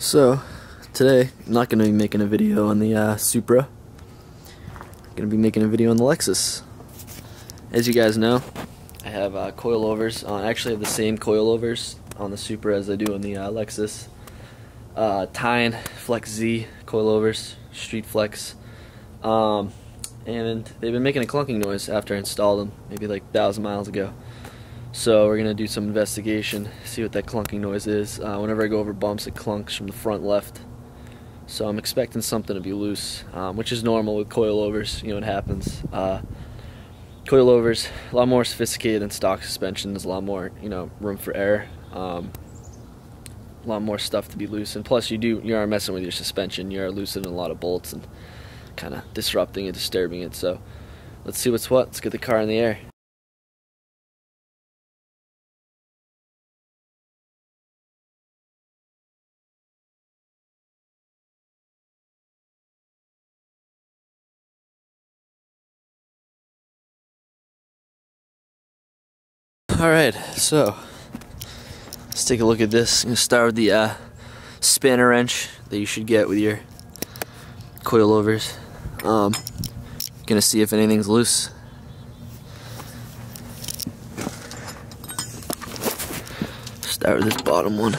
So, today, I'm not going to be making a video on the Supra. I'm going to be making a video on the Lexus. As you guys know, I have coilovers on. I actually have the same coilovers on the Supra as I do on the Lexus. Tyne Flex Z coilovers, Street Flex. And they've been making a clunking noise after I installed them, maybe like 1,000 miles ago. So we're going to do some investigation, see what that clunking noise is. Whenever I go over bumps, it clunks from the front left. So I'm expecting something to be loose, which is normal with coilovers. You know, it happens. Coilovers, a lot more sophisticated than stock suspension. There's a lot more, room for error. A lot more stuff to be loose. And plus, you are messing with your suspension. You are loosening a lot of bolts and kind of disrupting and disturbing it. So let's see what's what. Let's get the car in the air. Alright, so let's take a look at this. I'm going to start with the spanner wrench that you should get with your coilovers. Gonna see if anything's loose. Start with this bottom one.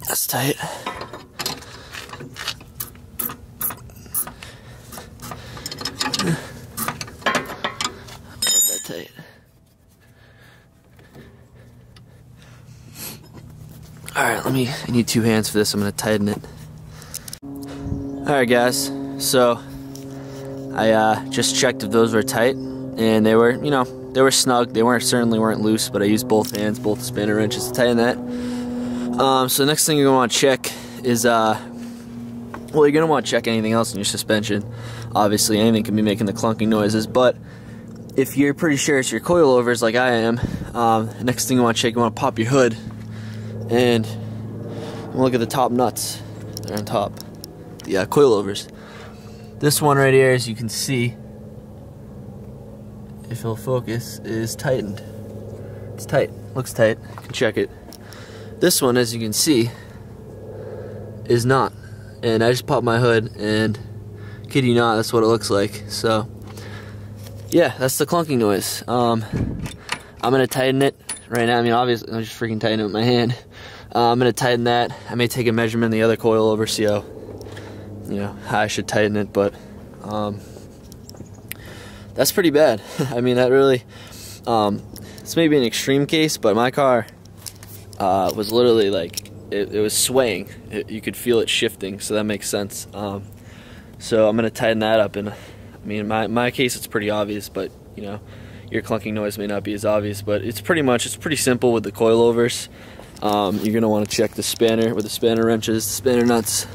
That's tight. Tight. Alright, I need 2 hands for this. I'm going to tighten it. Alright guys, so I just checked if those were tight, and they were, they were snug. They certainly weren't loose, but I used both hands, both spanner wrenches to tighten that. So the next thing you're going to want to check is, well, you're going to want to check anything else in your suspension. Obviously, anything can be making the clunking noises, but if you're pretty sure it's your coilovers like I am, next thing you want to check, you want to pop your hood and look at the top nuts. They're on top. The coilovers. This one right here, as you can see, if it'll focus, is tightened. It's tight. Looks tight. You can check it. This one, as you can see, is not. And I just popped my hood, and kid you not, that's what it looks like. So yeah, that's the clunking noise. I'm gonna tighten it right now. I mean, obviously, I'm just freaking tightening it with my hand. I'm gonna tighten that. I may take a measurement of the other coilover, see how I should tighten it. But that's pretty bad. I mean, that really. This may be an extreme case, but my car was literally like it was swaying. You could feel it shifting, so that makes sense. So I'm gonna tighten that up, and I mean, in my case, it's pretty obvious, but your clunking noise may not be as obvious. But it's pretty simple with the coilovers. You're gonna want to check the spanner with the spanner wrenches, the spanner nuts,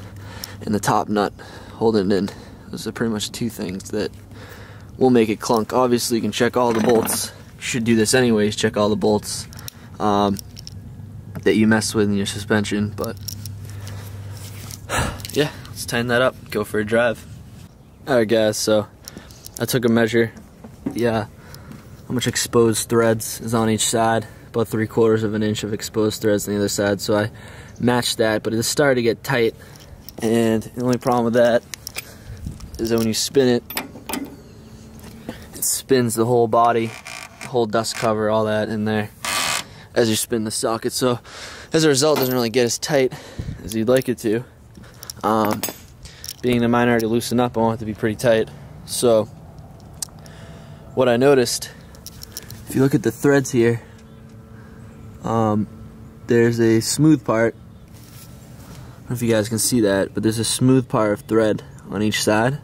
and the top nut holding it in. Those are pretty much 2 things that will make it clunk. Obviously, you can check all the bolts. You should do this anyways. Check all the bolts that you mess with in your suspension. But yeah, let's tighten that up. Go for a drive. Alright guys, so I took a measure. How much exposed threads is on each side. About 3/4 of an inch of exposed threads on the other side. So I matched that, but it started to get tight. And the only problem with that is that when you spin it, it spins the whole body, the whole dust cover, all that in there as you spin the socket. So as a result, it doesn't really get as tight as you'd like it to. Being the mine already loosened up, I want it to be pretty tight. So what I noticed, if you look at the threads here, there's a smooth part. I don't know if you guys can see that, but there's a smooth part of thread on each side.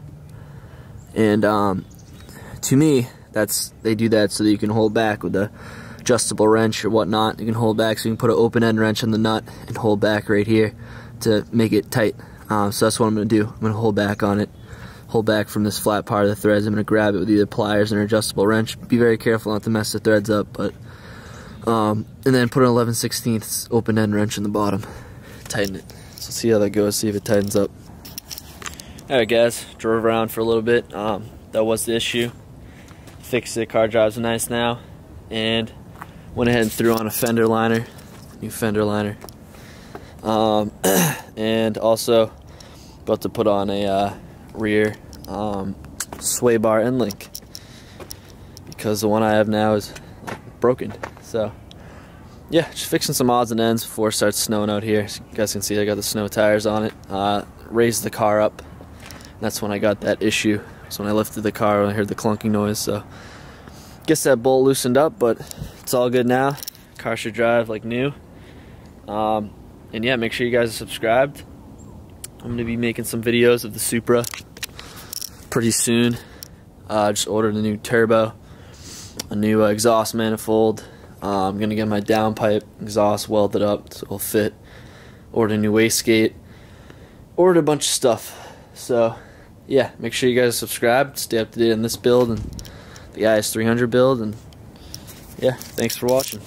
And to me, they do that so that you can hold back with the adjustable wrench or whatnot. You can hold back, so you can put an open end wrench on the nut and hold back right here to make it tight. So that's what I'm going to do. I'm going to hold back on it, hold back from this flat part of the threads. I'm going to grab it with either pliers or an adjustable wrench. Be very careful not to mess the threads up, but and then put an 11/16 open end wrench in the bottom. Tighten it. So see how that goes, see if it tightens up. Alright guys, drove around for a little bit. That was the issue. Fixed it, car drives nice now. And went ahead and threw on a fender liner, new fender liner. And also about to put on a rear sway bar end link, because the one I have now is broken. So yeah, just fixing some odds and ends before it starts snowing out here. As you guys can see, I got the snow tires on it. Raised the car up. That's when I got that issue. So when I lifted the car, I heard the clunking noise. So guess that bolt loosened up, but it's all good now. Car should drive like new. And yeah, make sure you guys are subscribed. I'm going to be making some videos of the Supra pretty soon. Just ordered a new turbo, a new exhaust manifold. I'm going to get my downpipe exhaust welded up so it'll fit. Ordered a new wastegate. Ordered a bunch of stuff. So yeah, make sure you guys are subscribed. Stay up to date on this build and the IS300 build. And yeah, thanks for watching.